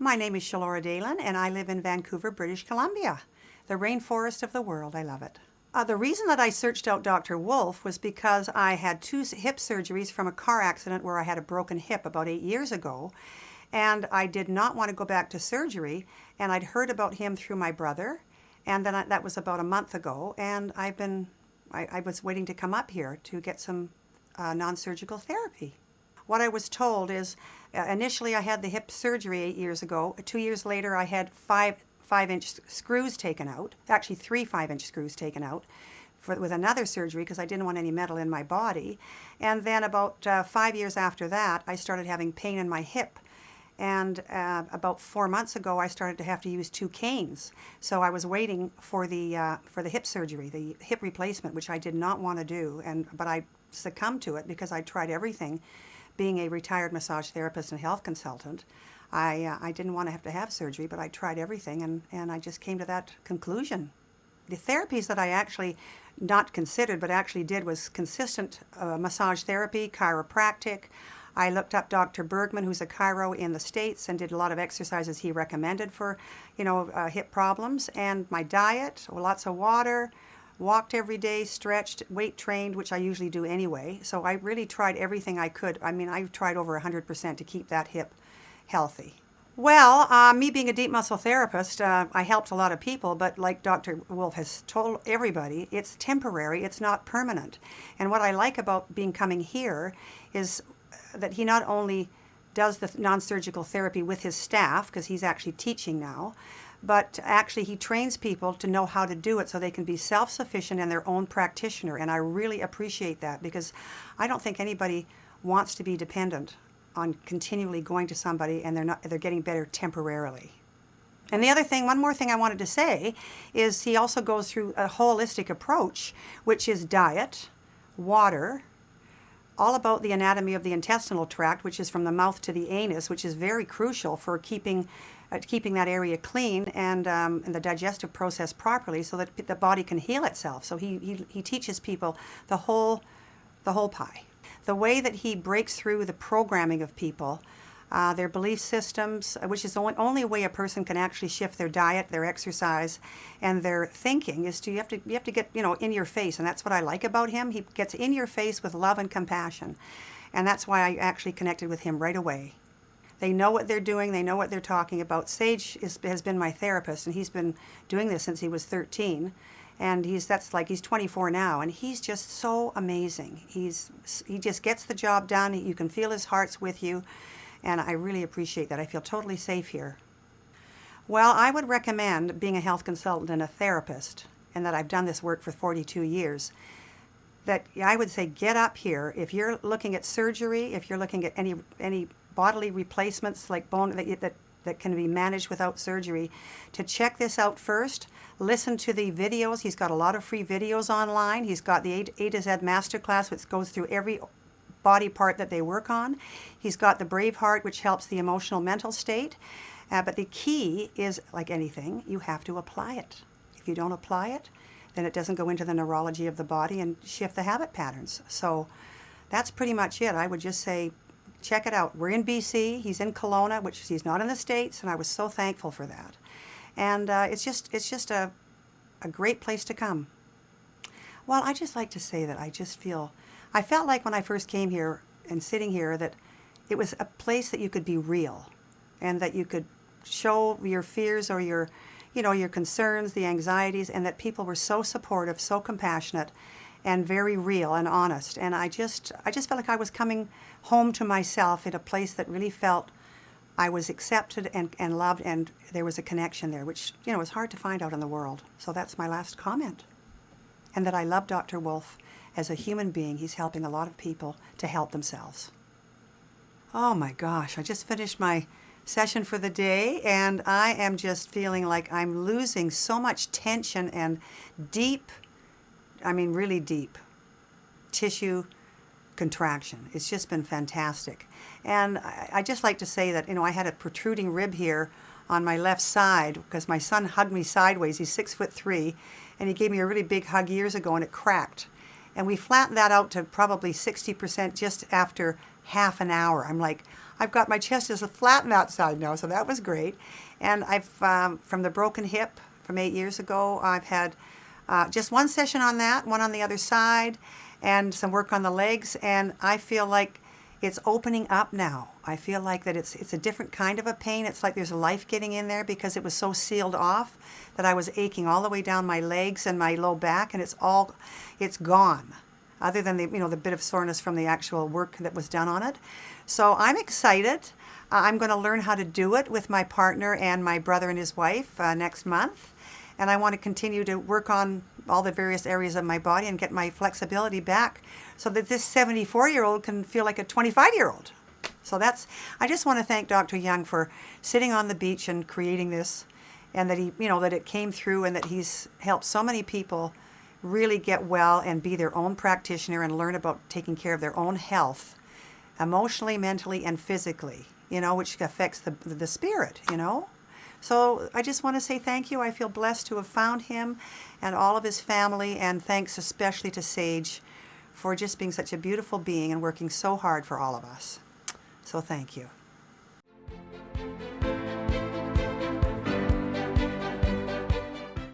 My name is Shelora and I live in Vancouver, British Columbia, the rainforest of the world. I love it. The reason that I searched out Dr. Wolf was because I had 2 hip surgeries from a car accident where I had a broken hip about 8 years ago, and I did not want to go back to surgery, and I'd heard about him through my brother, and then that was about a month ago, and I was waiting to come up here to get some non-surgical therapy. What I was told is initially I had the hip surgery 8 years ago. 2 years later I had 5-inch screws taken out, actually 3 5-inch screws taken out with another surgery because I didn't want any metal in my body. And then about 5 years after that I started having pain in my hip. And about 4 months ago I started to have to use 2 canes. So I was waiting for the hip surgery, the hip replacement, which I did not want to do, but I succumbed to it because I tried everything. Being a retired massage therapist and health consultant, I didn't want to have surgery, but I tried everything, and I just came to that conclusion. The therapies that I actually not considered but actually did was consistent massage therapy, chiropractic. I looked up Dr. Bergman, who's a chiro in the States, and did a lot of exercises he recommended for, hip problems. And my diet, lots of water, walked every day, stretched, weight trained, which I usually do anyway. So I really tried everything I could. I mean, I tried over 100% to keep that hip healthy. Well, me being a deep muscle therapist, I helped a lot of people, but like Dr. Wolf has told everybody, it's temporary, it's not permanent. And what I like about coming here is that he not only does the non-surgical therapy with his staff, because he's actually teaching now, but actually he trains people to know how to do it so they can be self-sufficient and their own practitioner. And I really appreciate that because I don't think anybody wants to be dependent on continually going to somebody and they're getting better temporarily. And the other thing, one more thing I wanted to say, is he also goes through a holistic approach, which is diet, water, all about the anatomy of the intestinal tract, which is from the mouth to the anus, which is very crucial for keeping that area clean and the digestive process properly so that the body can heal itself. So he teaches people the whole pie. The way that he breaks through the programming of people, their belief systems, which is the only way a person can actually shift their diet, their exercise, and their thinking, is you have to get in your face. And that's what I like about him. He gets in your face with love and compassion. And that's why I actually connected with him right away. They know what they're doing. They know what they're talking about. Sage has been my therapist, and he's been doing this since he was 13. And he's 24 now, and he's just so amazing. He just gets the job done. You can feel his heart's with you, and I really appreciate that. I feel totally safe here. Well, I would recommend being a health consultant and a therapist, and that I've done this work for 42 years, that I would say get up here. If you're looking at surgery, if you're looking at any bodily replacements like bone that can be managed without surgery, to check this out first. Listen to the videos. He's got a lot of free videos online. He's got the A to Z Masterclass, which goes through every body part that they work on. He's got the Brave Heart, which helps the emotional mental state. But the key is, like anything, you have to apply it. If you don't apply it, then it doesn't go into the neurology of the body and shift the habit patterns. So that's pretty much it. I would just say, check it out. We're in BC. He's in Kelowna, which he's not in the States, and I was so thankful for that. And it's just a great place to come. Well, I just like to say that I felt like when I first came here and sitting here that it was a place that you could be real and that you could show your fears or your concerns, the anxieties, and that people were so supportive, so compassionate, and very real and honest. And I just felt like I was coming home to myself in a place that really felt I was accepted and loved, and there was a connection there, which is hard to find out in the world. So that's my last comment. And that I love Dr. Wolf as a human being. He's helping a lot of people to help themselves. Oh my gosh, I just finished my session for the day, and I am just feeling like I'm losing so much tension and really deep tissue contraction. It's just been fantastic. And I just like to say that, I had a protruding rib here on my left side because my son hugged me sideways. He's 6'3", and he gave me a really big hug years ago, and it cracked. And we flattened that out to probably 60% just after half an hour. I'm like, I've got my chest is flat on that side now, so that was great. And I've, from the broken hip from 8 years ago, I've had just one session on that, one on the other side, and some work on the legs, and I feel like it's opening up now. I feel like that it's a different kind of a pain. It's like there's life getting in there because it was so sealed off that I was aching all the way down my legs and my low back, and it's gone, other than the bit of soreness from the actual work that was done on it. So I'm excited. I'm going to learn how to do it with my partner and my brother and his wife next month. And I want to continue to work on all the various areas of my body and get my flexibility back so that this 74-year-old can feel like a 25-year-old. So I just want to thank Dr. Young for sitting on the beach and creating this, and that that it came through, and that he's helped so many people really get well and be their own practitioner and learn about taking care of their own health, emotionally, mentally, and physically, which affects the spirit, So I just want to say thank you. I feel blessed to have found him and all of his family, and thanks especially to Sage for just being such a beautiful being and working so hard for all of us. So thank you.